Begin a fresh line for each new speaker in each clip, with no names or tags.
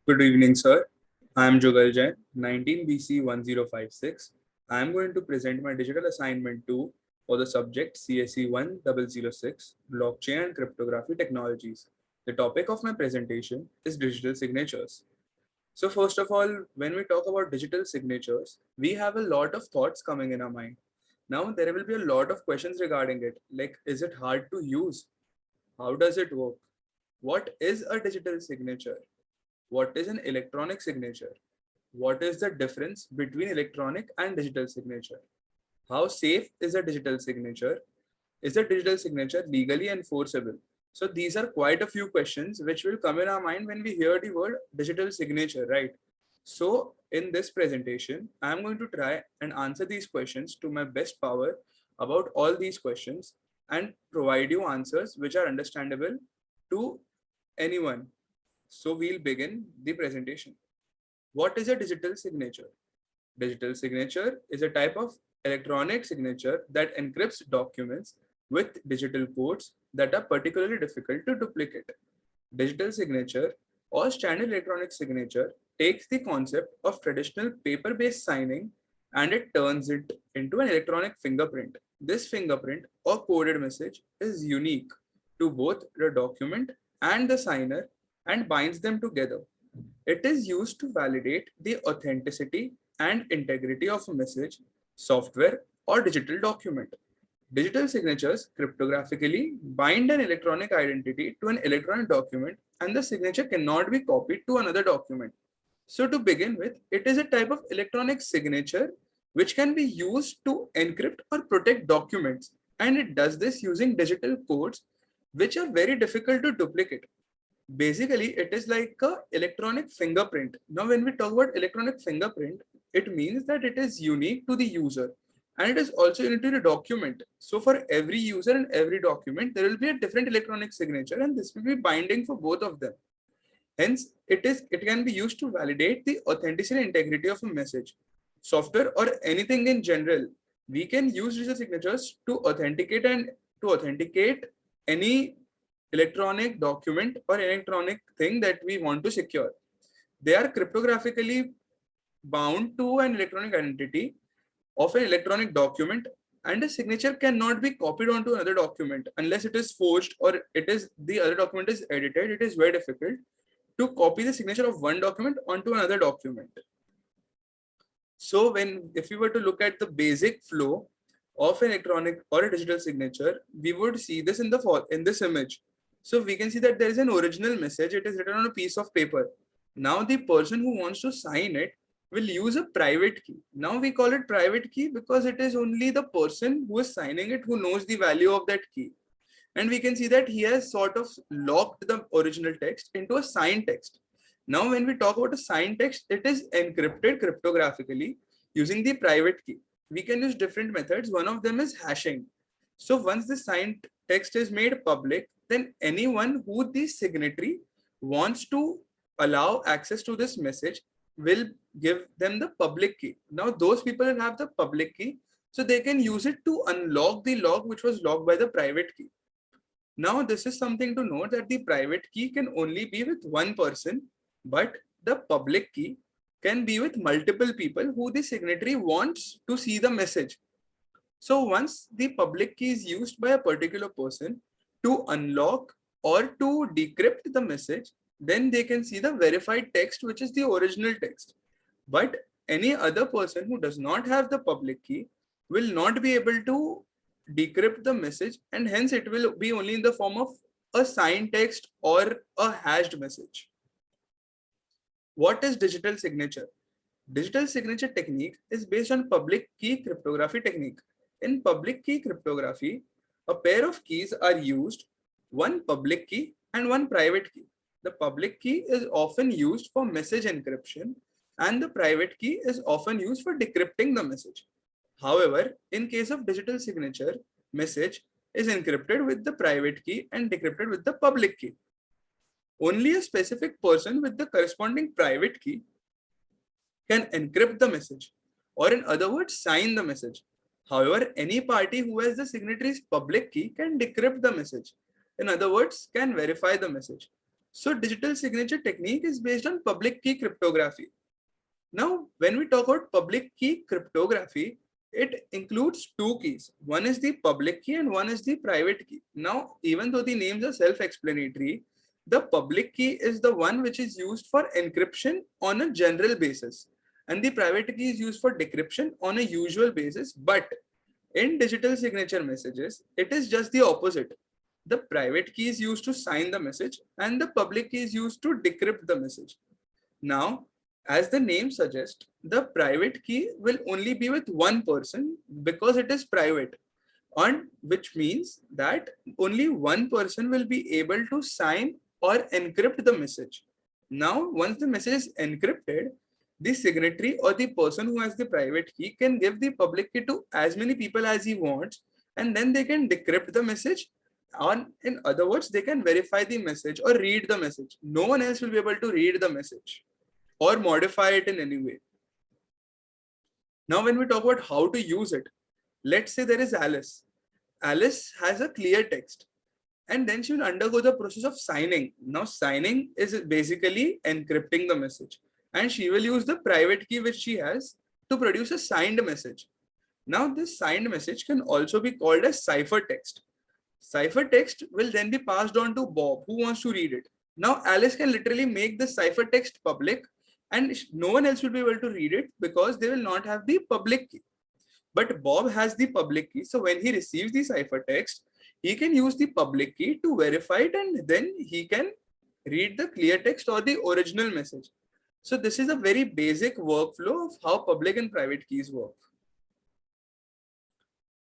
Good evening, sir. I am Jugal Jain, 19 BC 1056. I am going to present my digital assignment 2 for the subject CSE 1006 Blockchain and Cryptography Technologies. The topic of my presentation is digital signatures. So, first of all, when we talk about digital signatures, we have a lot of thoughts coming in our mind. Now, there will be a lot of questions regarding it, like is it hard to use? How does it work? What is a digital signature? What is an electronic signature? What is the difference between electronic and digital signature? How safe is a digital signature? Is a digital signature legally enforceable? So these are quite a few questions which will come in our mind when we hear the word digital signature, right? So in this presentation, I'm going to try and answer these questions to my best power about all these questions and provide you answers which are understandable to anyone. So we'll begin the presentation. What is a digital signature? Digital signature is a type of electronic signature that encrypts documents with digital codes that are particularly difficult to duplicate. Digital signature or standard electronic signature takes the concept of traditional paper-based signing and it turns it into an electronic fingerprint. This fingerprint or coded message is unique to both the document and the signer and binds them together. It is used to validate the authenticity and integrity of a message, software, or digital document. Digital signatures cryptographically bind an electronic identity to an electronic document, and the signature cannot be copied to another document. So, to begin with, it is a type of electronic signature which can be used to encrypt or protect documents, and it does this using digital codes which are very difficult to duplicate. Basically, it is like a electronic fingerprint. Now when we talk about electronic fingerprint, it means that it is unique to the user and it is also unique to the document. So for every user and every document there will be a different electronic signature and this will be binding for both of them. Hence it can be used to validate the authenticity and integrity of a message, software, or anything in general. We can use digital signatures to authenticate any electronic document or electronic thing that we want to secure. They are cryptographically bound to an electronic identity of an electronic document, and a signature cannot be copied onto another document unless it is forged or it is the other document is edited. It is very difficult to copy the signature of one document onto another document. So if we were to look at the basic flow of an electronic or a digital signature, we would see this in this image. So we can see that there is an original message. It is written on a piece of paper. Now the person who wants to sign it will use a private key. Now we call it private key because it is only the person who is signing it who knows the value of that key. And we can see that he has sort of locked the original text into a signed text. Now, when we talk about a signed text, it is encrypted cryptographically using the private key. We can use different methods. One of them is hashing. So once the signed text is made public, then anyone who the signatory wants to allow access to this message will give them the public key. Now, those people will have the public key, so they can use it to unlock the lock which was locked by the private key. Now, this is something to note that the private key can only be with one person, but the public key can be with multiple people who the signatory wants to see the message. So once the public key is used by a particular person to unlock or to decrypt the message, then they can see the verified text, which is the original text. But any other person who does not have the public key will not be able to decrypt the message, and hence it will be only in the form of a signed text or a hashed message. What is digital signature? Digital signature technique is based on public key cryptography technique. In public key cryptography, a pair of keys are used, one public key and one private key. The public key is often used for message encryption and the private key is often used for decrypting the message. However, in case of digital signature, message is encrypted with the private key and decrypted with the public key. Only a specific person with the corresponding private key can encrypt the message, or in other words, sign the message. However, any party who has the signatory's public key can decrypt the message. In other words, can verify the message. So digital signature technique is based on public key cryptography. Now, when we talk about public key cryptography, it includes two keys. One is the public key and one is the private key. Now, even though the names are self-explanatory, the public key is the one which is used for encryption on a general basis, and the private key is used for decryption on a usual basis. But in digital signature messages, it is just the opposite. The private key is used to sign the message and the public key is used to decrypt the message. Now, as the name suggests, the private key will only be with one person because it is private, and which means that only one person will be able to sign or encrypt the message. Now, once the message is encrypted, the signatory or the person who has the private key can give the public key to as many people as he wants, and then they can decrypt the message. Or in other words, they can verify the message or read the message. No one else will be able to read the message or modify it in any way. Now, when we talk about how to use it, let's say there is Alice. Alice has a clear text and then she will undergo the process of signing. Now, signing is basically encrypting the message, and she will use the private key which she has to produce a signed message. Now, this signed message can also be called as ciphertext. Ciphertext will then be passed on to Bob, who wants to read it. Now, Alice can literally make the ciphertext public, and no one else will be able to read it because they will not have the public key. But Bob has the public key, so when he receives the ciphertext, he can use the public key to verify it, and then he can read the clear text or the original message. So this is a very basic workflow of how public and private keys work.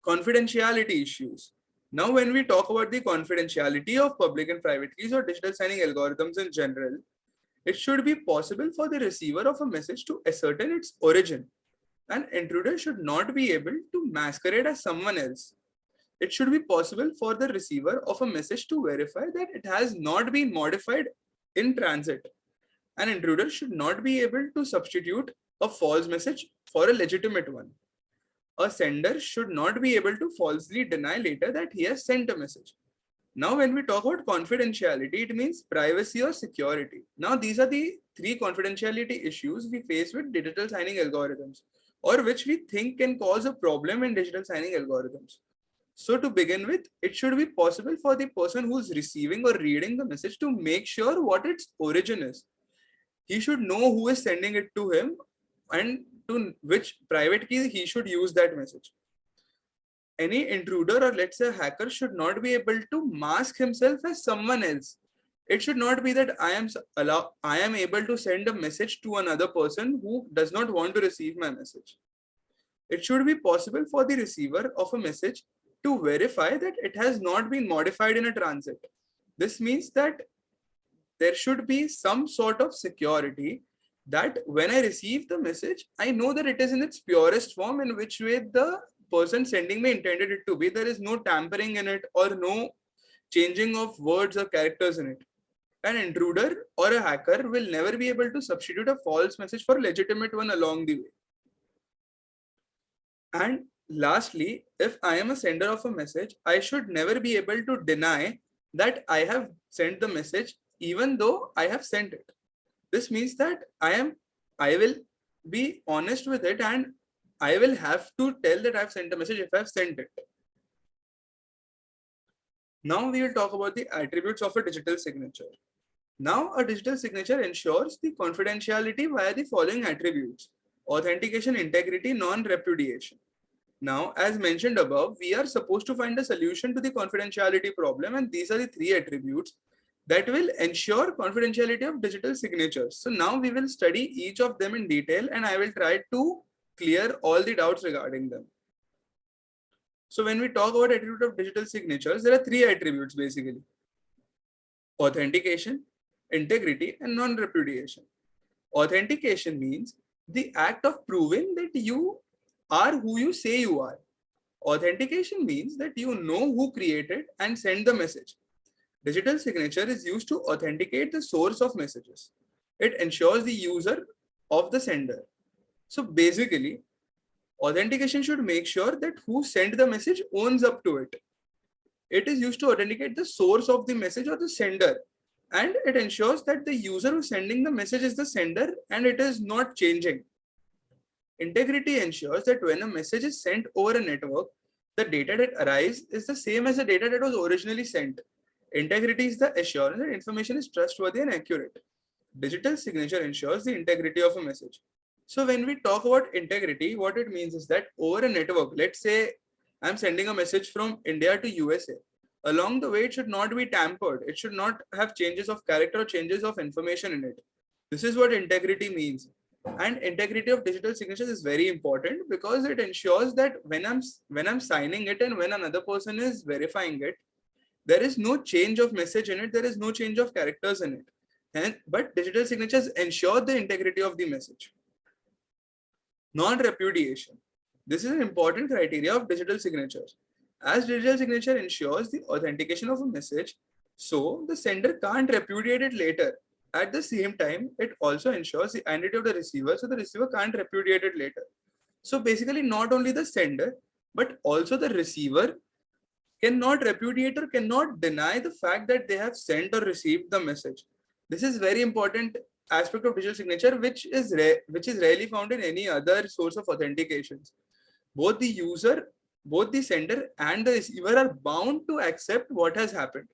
Confidentiality issues. Now, when we talk about the confidentiality of public and private keys or digital signing algorithms in general, it should be possible for the receiver of a message to ascertain its origin. An intruder should not be able to masquerade as someone else. It should be possible for the receiver of a message to verify that it has not been modified in transit. An intruder should not be able to substitute a false message for a legitimate one. A sender should not be able to falsely deny later that he has sent a message. Now, when we talk about confidentiality, it means privacy or security. Now, these are the three confidentiality issues we face with digital signing algorithms, or which we think can cause a problem in digital signing algorithms. So to begin with, it should be possible for the person who's receiving or reading the message to make sure what its origin is. He should know who is sending it to him and to which private key he should use that message. Any intruder, or let's say hacker, should not be able to mask himself as someone else. It should not be that I am able to send a message to another person who does not want to receive my message. It should be possible for the receiver of a message to verify that it has not been modified in a transit. This means that there should be some sort of security that when I receive the message, I know that it is in its purest form, in which way the person sending me intended it to be. There is no tampering in it or no changing of words or characters in it. An intruder or a hacker will never be able to substitute a false message for a legitimate one along the way. And lastly, if I am a sender of a message, I should never be able to deny that I have sent the message, even though I have sent it. This means that I will be honest with it, and I will have to tell that I've sent a message if I've sent it. Now we will talk about the attributes of a digital signature. Now, a digital signature ensures the confidentiality via the following attributes: authentication, integrity, non-repudiation. Now, as mentioned above, we are supposed to find a solution to the confidentiality problem, and these are the three attributes that will ensure confidentiality of digital signatures. So now we will study each of them in detail, and I will try to clear all the doubts regarding them. So when we talk about attribute of digital signatures, there are three attributes basically: authentication, integrity, and non-repudiation. Authentication means the act of proving that you are who you say you are. Authentication means that you know who created and sent the message. Digital signature is used to authenticate the source of messages. It ensures the user of the sender. So basically, authentication should make sure that who sent the message owns up to it. It is used to authenticate the source of the message or the sender. And it ensures that the user who's sending the message is the sender and it is not changing. Integrity ensures that when a message is sent over a network, the data that arrives is the same as the data that was originally sent. Integrity is the assurance that information is trustworthy and accurate. Digital signature ensures the integrity of a message. So when we talk about integrity, what it means is that over a network, let's say I'm sending a message from India to USA. Along the way, it should not be tampered. It should not have changes of character or changes of information in it. This is what integrity means. And integrity of digital signatures is very important because it ensures that when I'm signing it and when another person is verifying it, there is no change of message in it. There is no change of characters in it. But digital signatures ensure the integrity of the message. Non-repudiation. This is an important criteria of digital signatures. As digital signature ensures the authentication of a message, so the sender can't repudiate it later. At the same time, it also ensures the identity of the receiver, so the receiver can't repudiate it later. So basically, not only the sender, but also the receiver cannot repudiate or cannot deny the fact that they have sent or received the message. This is very important aspect of digital signature, which is rarely found in any other source of authentications. Both the user, both the sender and the receiver are bound to accept what has happened.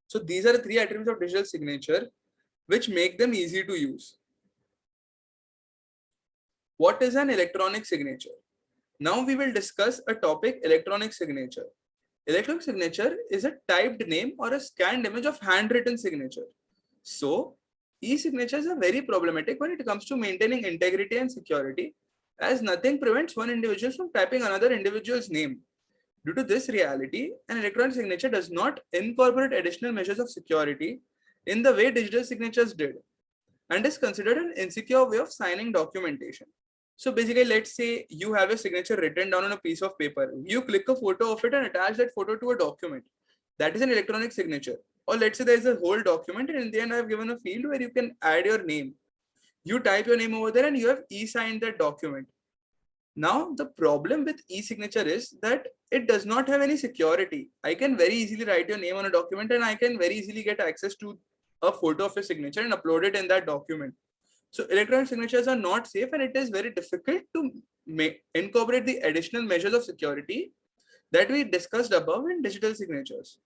So these are the three attributes of digital signature which make them easy to use. What is an electronic signature? Now we will discuss a topic, electronic signature. Electronic signature is a typed name or a scanned image of handwritten signature. So e-signatures are very problematic when it comes to maintaining integrity and security, as nothing prevents one individual from typing another individual's name. Due to this reality, an electronic signature does not incorporate additional measures of security in the way digital signatures did, and is considered an insecure way of signing documentation. So basically, let's say you have a signature written down on a piece of paper. You click a photo of it and attach that photo to a document. That is an electronic signature. Or let's say there is a whole document and in the end I have given a field where you can add your name. You type your name over there and you have e-signed that document. Now, the problem with e-signature is that it does not have any security. I can very easily write your name on a document and I can very easily get access to a photo of your signature and upload it in that document. So electronic signatures are not safe and it is very difficult to incorporate the additional measures of security that we discussed above in digital signatures.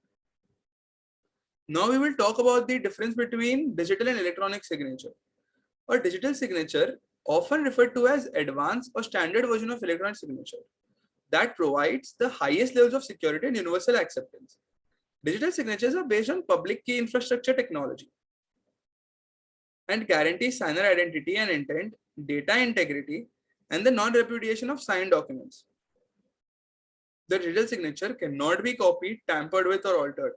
Now we will talk about the difference between digital and electronic signature. A digital signature, often referred to as advanced or standard version of electronic signature, that provides the highest levels of security and universal acceptance. Digital signatures are based on public key infrastructure technology and guarantee signer identity and intent, data integrity, and the non-repudiation of signed documents. The digital signature cannot be copied, tampered with, or altered.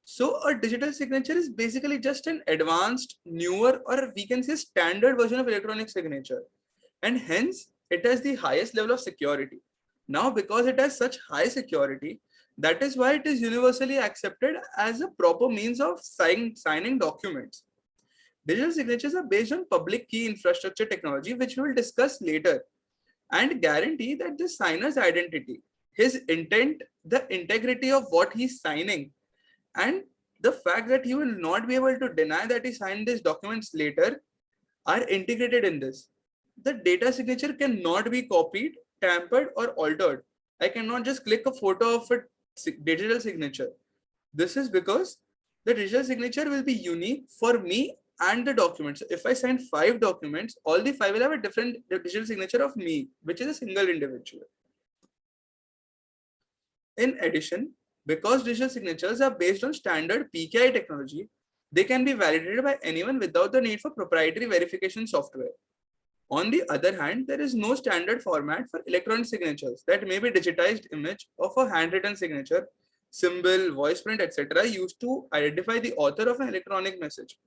So a digital signature is basically just an advanced, newer, or we can say standard version of electronic signature. And hence, it has the highest level of security. Now, because it has such high security, that is why it is universally accepted as a proper means of signing documents. Digital signatures are based on public key infrastructure technology, which we will discuss later, and guarantee that the signer's identity, his intent, the integrity of what he's signing, and the fact that he will not be able to deny that he signed these documents later are integrated in this. The data signature cannot be copied, tampered, or altered. I cannot just click a photo of a digital signature. This is because the digital signature will be unique for me and the document. So if I sign 5 documents, all the 5 will have a different digital signature of me, which is a single individual. In addition, because digital signatures are based on standard PKI technology, they can be validated by anyone without the need for proprietary verification software. On the other hand, there is no standard format for electronic signatures that may be digitized image of a handwritten signature, symbol, voice print, etc. used to identify the author of an electronic message.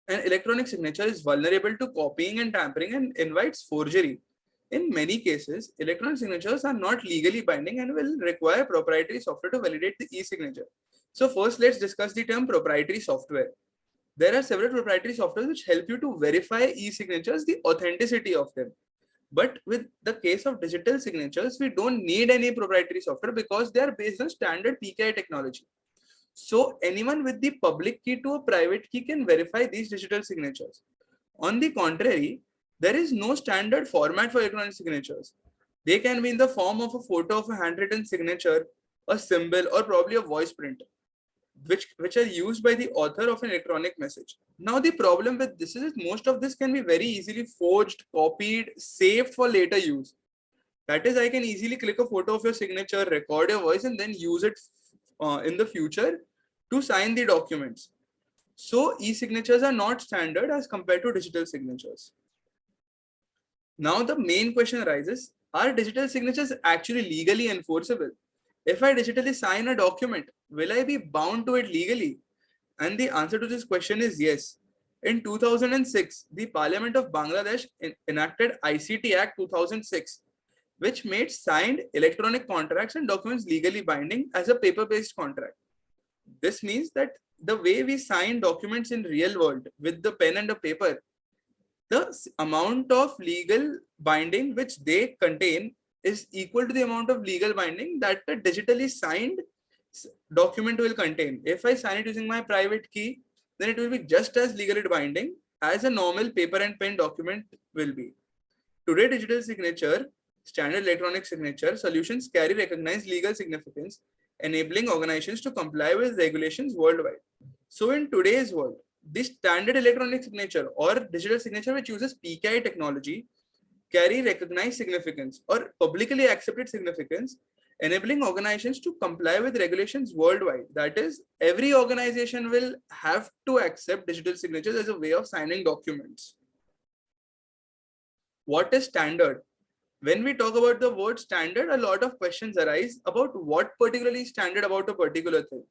An electronic signature is vulnerable to copying and tampering and invites forgery. In many cases, electronic signatures are not legally binding and will require proprietary software to validate the e-signature. So first, let's discuss the term proprietary software. There are several proprietary softwares which help you to verify e-signatures, the authenticity of them. But with the case of digital signatures, we don't need any proprietary software because they are based on standard PKI technology. So anyone with the public key to a private key can verify these digital signatures. On the contrary, there is no standard format for electronic signatures. They can be in the form of a photo of a handwritten signature, a symbol, or probably a voice print, which are used by the author of an electronic message. Now, the problem with this is most of this can be very easily forged, copied, saved for later use. That is, I can easily click a photo of your signature, record your voice, and then use it in the future to sign the documents. So, e-signatures are not standard as compared to digital signatures. Now, the main question arises, are digital signatures actually legally enforceable? If I digitally sign a document, will I be bound to it legally? And the answer to this question is yes. In 2006, the Parliament of Bangladesh enacted ICT Act 2006, which made signed electronic contracts and documents legally binding as a paper-based contract. This means that the way we sign documents in real world with the pen and the paper, the amount of legal binding which they contain is equal to the amount of legal binding that the digitally signed document will contain. If I sign it using my private key, then it will be just as legally binding as a normal paper and pen document will be. Today, digital signature, standard electronic signature solutions carry recognized legal significance, enabling organizations to comply with regulations worldwide. So in today's world, this standard electronic signature or digital signature which uses PKI technology carry recognized significance or publicly accepted significance, enabling organizations to comply with regulations worldwide. That is, every organization will have to accept digital signatures as a way of signing documents. What is standard? When we talk about the word standard, a lot of questions arise about what particularly standard about a particular thing.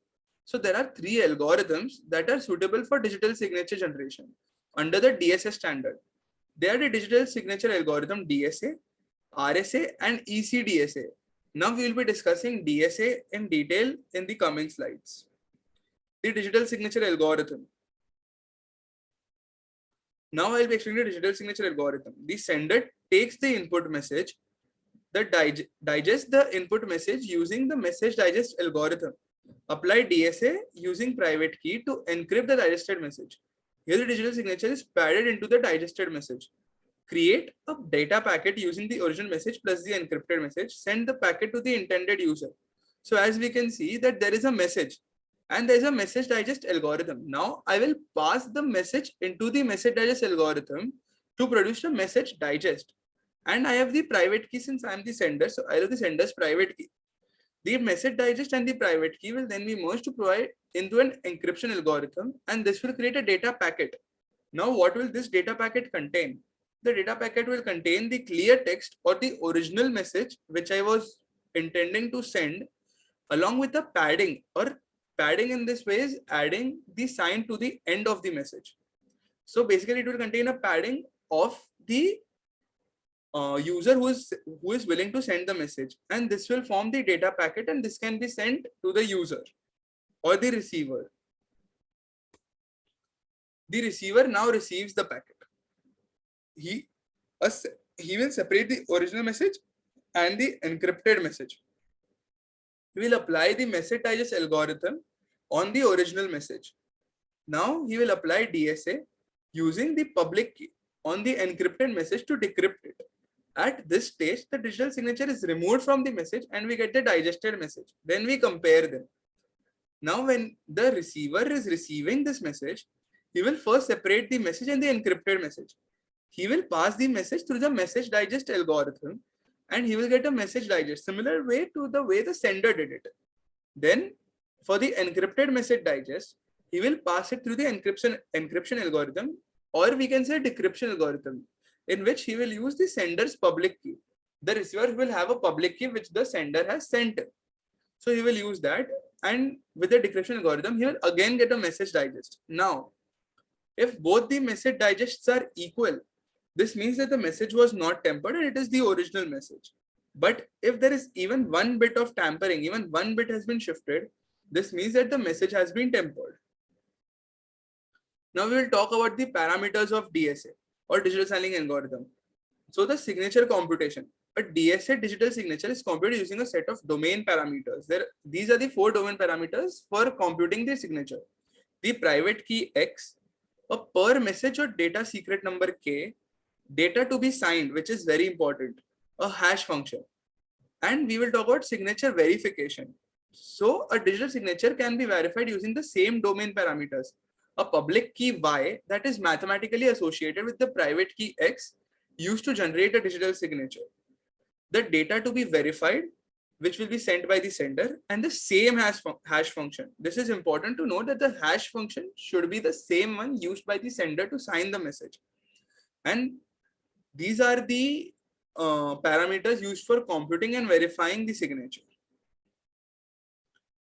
So there are three algorithms that are suitable for digital signature generation under the DSA standard. They are the digital signature algorithm DSA, RSA, and ECDSA. Now we will be discussing DSA in detail in the coming slides. The digital signature algorithm. Now I'll be explaining the digital signature algorithm. The sender takes the input message, digest the input message using the message digest algorithm. Apply DSA using private key to encrypt the digested message. Here the digital signature is padded into the digested message. Create a data packet using the original message plus the encrypted message. Send the packet to the intended user. So as we can see that there is a message and there is a message digest algorithm. Now I will pass the message into the message digest algorithm to produce a message digest. And I have the private key since I am the sender. So I have the sender's private key. The message digest and the private key will then be merged to provide into an encryption algorithm, and this will create a data packet. Now, what will this data packet contain? The data packet will contain the clear text or the original message which I was intending to send, along with the padding, or padding in this way is adding the sign to the end of the message. So basically it will contain a padding of the user who is willing to send the message, and this will form the data packet, and this can be sent to the user or the receiver. The receiver now receives the packet. He will separate the original message and the encrypted message. He will apply the message digest algorithm on the original message. Now he will apply DSA using the public key on the encrypted message to decrypt it. At this stage, the digital signature is removed from the message and we get the digested message. Then we compare them. Now, when the receiver is receiving this message, he will first separate the message and the encrypted message. He will pass the message through the message digest algorithm and he will get a message digest, similar way to the way the sender did it. Then, for the encrypted message digest, he will pass it through the encryption algorithm, or we can say decryption algorithm, in which he will use the sender's public key. The receiver will have a public key which the sender has sent. So he will use that, and with the decryption algorithm, he will again get a message digest. Now, if both the message digests are equal, this means that the message was not tampered and it is the original message. But if there is even one bit of tampering, even one bit has been shifted, this means that the message has been tampered. Now we will talk about the parameters of DSA or digital signing algorithm. So the signature computation. A DSA digital signature is computed using a set of domain parameters. These are the 4 domain parameters for computing the signature. The private key X, a per message or data secret number K, data to be signed, which is very important, a hash function. And we will talk about signature verification. So a digital signature can be verified using the same domain parameters. A public key Y that is mathematically associated with the private key X used to generate a digital signature. The data to be verified, which will be sent by the sender, and the same hash function. This is important to know that the hash function should be the same one used by the sender to sign the message. And these are the parameters used for computing and verifying the signature.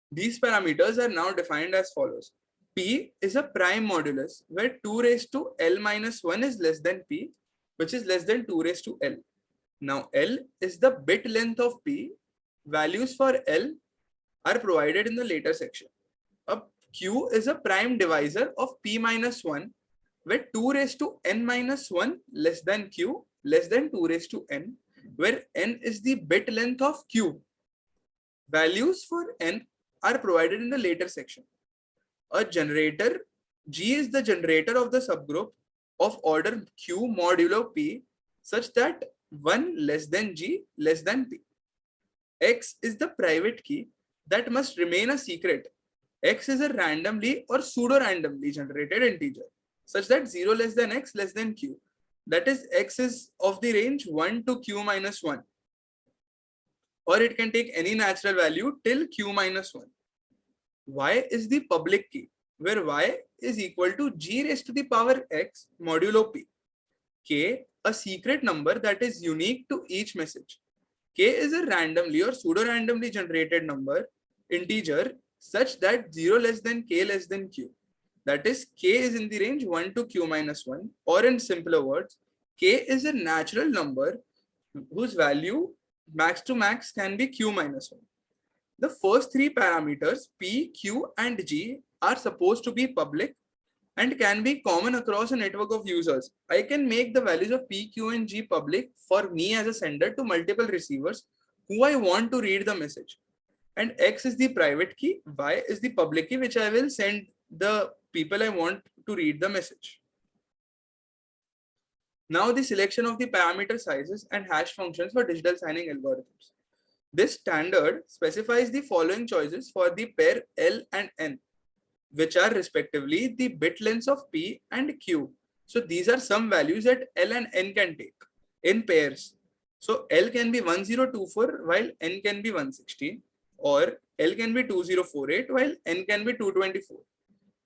These parameters are now defined as follows. P is a prime modulus where 2 raised to L minus 1 is less than P, which is less than 2 raised to L. Now L is the bit length of P. Values for L are provided in the later section. A Q is a prime divisor of P minus 1 where 2 raised to N minus 1 less than Q less than 2 raised to N, where N is the bit length of Q. Values for N are provided in the later section. A generator, G is the generator of the subgroup of order Q modulo P such that 1 less than G less than P. X is the private key that must remain a secret. X is a randomly or pseudo-randomly generated integer such that 0 less than X less than Q. That is, X is of the range 1 to Q minus 1. Or it can take any natural value till Q minus 1. Y is the public key, where Y is equal to G raised to the power X modulo P. K, a secret number that is unique to each message. K is a randomly or pseudo-randomly generated number, integer, such that 0 less than K less than Q. That is, K is in the range 1 to Q minus 1, or in simpler words, K is a natural number whose value max to max can be Q minus 1. The first 3 parameters, P, Q, and G, are supposed to be public and can be common across a network of users. I can make the values of P, Q, and G public for me as a sender to multiple receivers who I want to read the message. And X is the private key, Y is the public key, which I will send the people I want to read the message. Now the selection of the parameter sizes and hash functions for digital signing algorithms. This standard specifies the following choices for the pair L and N, which are respectively the bit lengths of P and Q. So these are some values that L and N can take in pairs. So L can be 1024 while N can be 116, or L can be 2048 while N can be 224.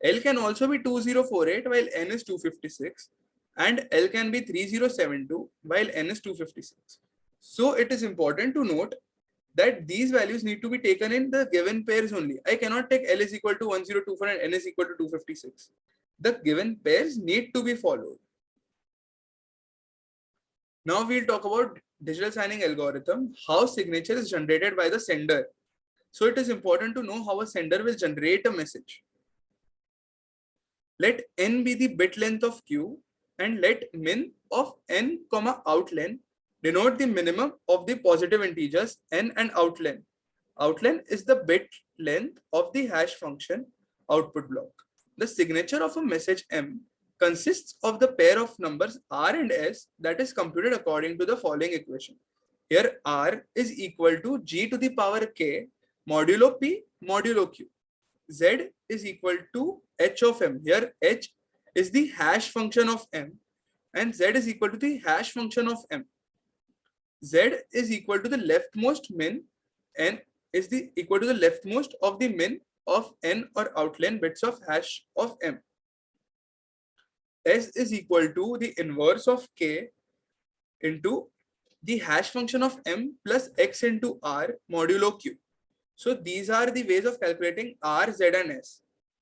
L can also be 2048 while N is 256, and L can be 3072 while N is 256. So it is important to note that these values need to be taken in the given pairs only. I cannot take L is equal to 1024 and N is equal to 256. The given pairs need to be followed. Now we'll talk about digital signing algorithm, how signature is generated by the sender. So it is important to know how a sender will generate a message. Let N be the bit length of Q and let min of N, outlen denote the minimum of the positive integers N and outlen. Outlen is the bit length of the hash function output block. The signature of a message M consists of the pair of numbers R and S that is computed according to the following equation. Here R is equal to G to the power K modulo P modulo Q. Z is equal to H of M. Here H is the hash function of M and Z is equal to the hash function of M. Z is equal to the leftmost min, N is equal to the leftmost of the min of N or outlen bits of hash of M. S is equal to the inverse of K into the hash function of M plus X into R modulo Q. So these are the ways of calculating R, Z and S.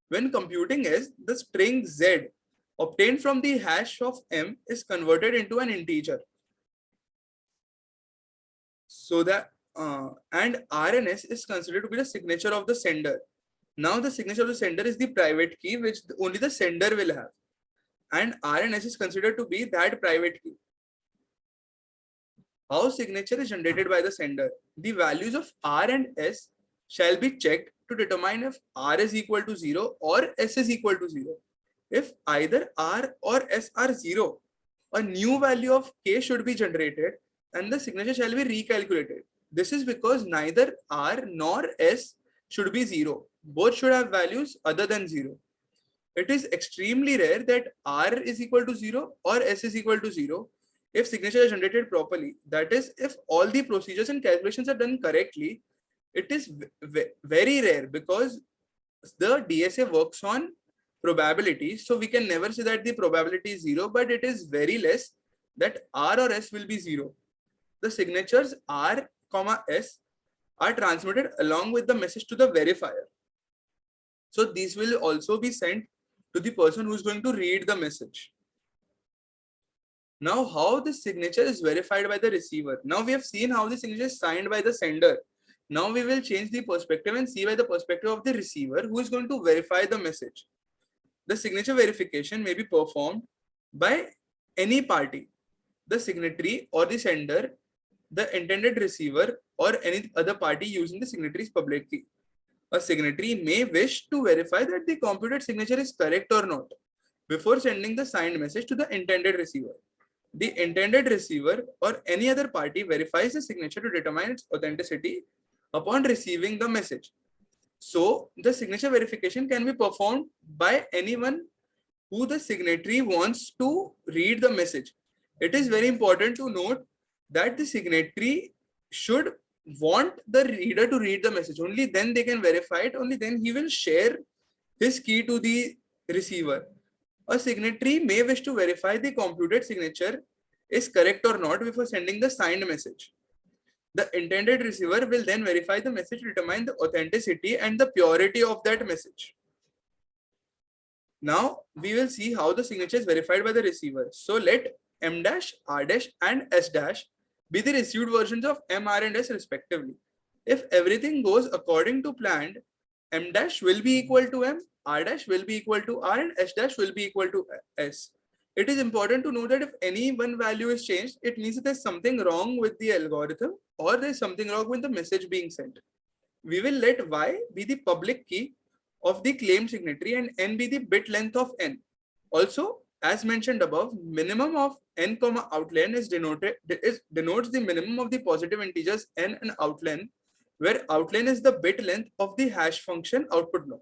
When computing S, the string Z obtained from the hash of M is converted into an integer. So that and R and S is considered to be the signature of the sender. Now the signature of the sender is the private key which only the sender will have. And R and S is considered to be that private key. How signature is generated by the sender? The values of R and S shall be checked to determine if R is equal to 0 or S is equal to 0. If either R or S are 0, a new value of K should be generated and the signature shall be recalculated. This is because neither R nor S should be 0. Both should have values other than 0. It is extremely rare that R is equal to 0 or S is equal to 0 if signature is generated properly. That is, if all the procedures and calculations are done correctly. It is very rare because the DSA works on probability. So we can never say that the probability is 0, but it is very less that R or S will be 0. The signatures R, S are transmitted along with the message to the verifier. So these will also be sent to the person who is going to read the message. Now, how the signature is verified by the receiver. Now we have seen how the signature is signed by the sender. Now we will change the perspective and see by the perspective of the receiver who is going to verify the message. The signature verification may be performed by any party, the signatory or the sender, the intended receiver, or any other party using the signatory's public key. A signatory may wish to verify that the computed signature is correct or not before sending the signed message to the intended receiver. The intended receiver or any other party verifies the signature to determine its authenticity upon receiving the message. So the signature verification can be performed by anyone who the signatory wants to read the message. It is very important to note that the signatory should want the reader to read the message. Only then they can verify it. Only then he will share his key to the receiver. A signatory may wish to verify the computed signature is correct or not before sending the signed message. The intended receiver will then verify the message to determine the authenticity and the purity of that message. Now we will see how the signature is verified by the receiver. So let M dash, R dash, and S dash be the received versions of M, R, and S respectively. If everything goes according to planned, M dash will be equal to M, R dash will be equal to R, and S dash will be equal to S. It is important to know that if any one value is changed, it means that there's something wrong with the algorithm or there's something wrong with the message being sent. We will let Y be the public key of the claimed signatory and N be the bit length of N. Also, as mentioned above, minimum of N, outlen denotes the minimum of the positive integers N and outlen, where outlen is the bit length of the hash function output block.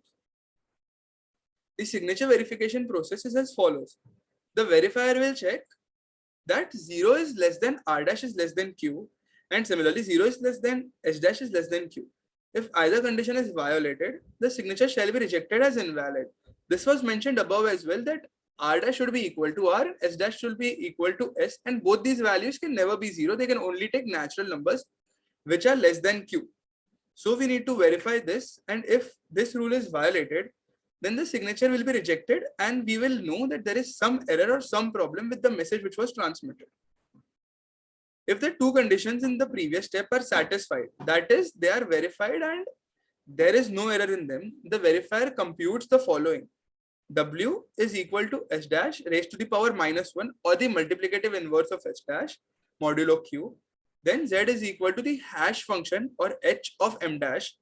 The signature verification process is as follows. The verifier will check that 0 is less than R dash is less than Q, and similarly 0 is less than S dash is less than Q. If either condition is violated, the signature shall be rejected as invalid. This was mentioned above as well, that R dash should be equal to R, S dash should be equal to S, and both these values can never be 0. They can only take natural numbers which are less than Q. So we need to verify this, and if this rule is violated, then the signature will be rejected and we will know that there is some error or some problem with the message which was transmitted. If the two conditions in the previous step are satisfied, that is, they are verified and there is no error in them, the verifier computes the following. W is equal to S dash raised to the power -1 or the multiplicative inverse of S dash modulo Q. Then Z is equal to the hash function or H of M dash.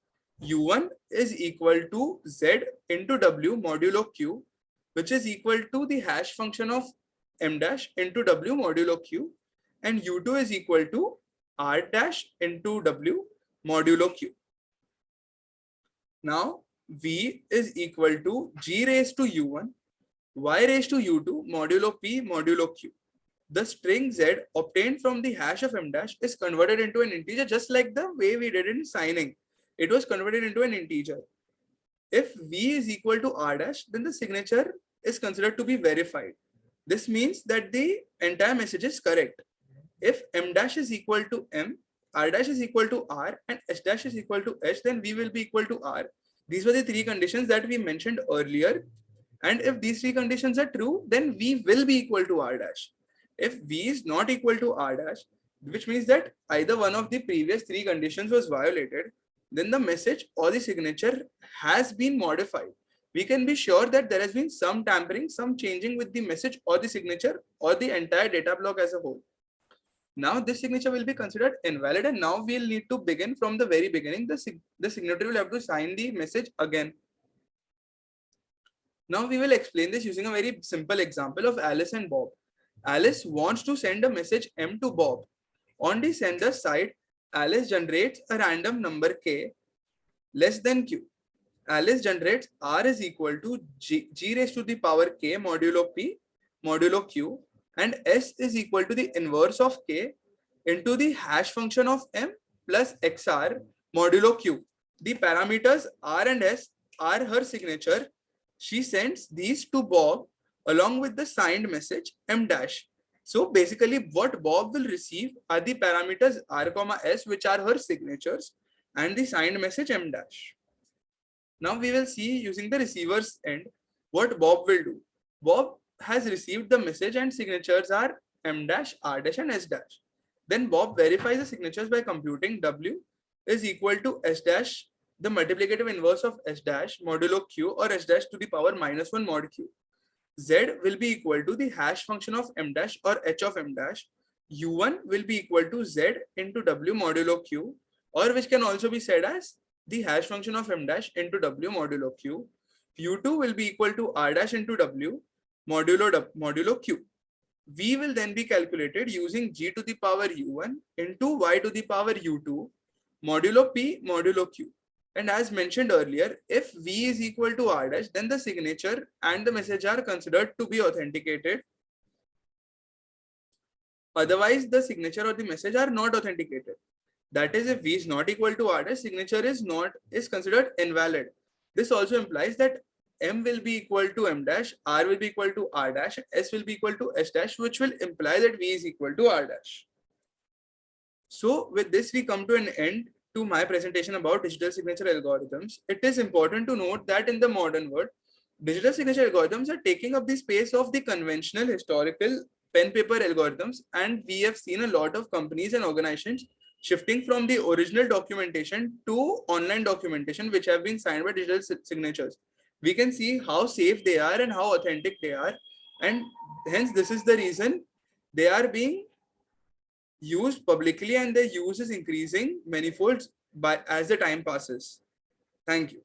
U1 is equal to Z into W modulo Q, which is equal to the hash function of M dash into W modulo Q, and U2 is equal to R dash into W modulo Q. Now V is equal to G raised to U1, Y raised to U2 modulo P modulo Q. The string Z obtained from the hash of M dash is converted into an integer just like the way we did in signing. It was converted into an integer. If V is equal to R dash, then the signature is considered to be verified. This means that the entire message is correct. If M dash is equal to M, R dash is equal to R, and S dash is equal to S, then V will be equal to R. These were the three conditions that we mentioned earlier. And if these three conditions are true, then V will be equal to R dash. If V is not equal to R dash, which means that either one of the previous three conditions was violated, then the message or the signature has been modified. We can be sure that there has been some tampering, some changing with the message or the signature or the entire data block as a whole. Now this signature will be considered invalid, and now we'll need to begin from the very beginning. The signatory will have to sign the message again. Now we will explain this using a very simple example of Alice and Bob. Alice wants to send a message M to Bob. On the sender side, Alice generates a random number k less than q. Alice generates r is equal to g raised to the power k modulo p modulo q, and s is equal to the inverse of k into the hash function of m plus xr modulo q. The parameters r and s are her signature. She sends these to Bob along with the signed message m dash. So basically what Bob will receive are the parameters r comma s, which are her signatures, and the signed message m dash. Now we will see using the receiver's end what Bob will do. Bob has received the message and signatures are m dash, r dash and s dash. Then Bob verifies the signatures by computing w is equal to s dash, the multiplicative inverse of s dash modulo q, or s dash to the power minus 1 mod q. Z will be equal to the hash function of m dash or h of m dash. U1 will be equal to z into w modulo q, or which can also be said as the hash function of m dash into w modulo q. U2 will be equal to r dash into w modulo q. V will then be calculated using g to the power u1 into y to the power u2 modulo p modulo q. And as mentioned earlier, if V is equal to R dash, then the signature and the message are considered to be authenticated. Otherwise, the signature or the message are not authenticated. That is, if V is not equal to R dash, signature is considered invalid. This also implies that M will be equal to M dash, R will be equal to R dash, S will be equal to S dash, which will imply that V is equal to R dash. So with this, we come to an end to my presentation about digital signature algorithms. It is important to note that in the modern world, digital signature algorithms are taking up the space of the conventional historical pen paper algorithms, and we have seen a lot of companies and organizations shifting from the original documentation to online documentation, which have been signed by digital signatures. We can see how safe they are and how authentic they are, and hence this is the reason they are being used publicly, and their use is increasing manifolds as the time passes. Thank you.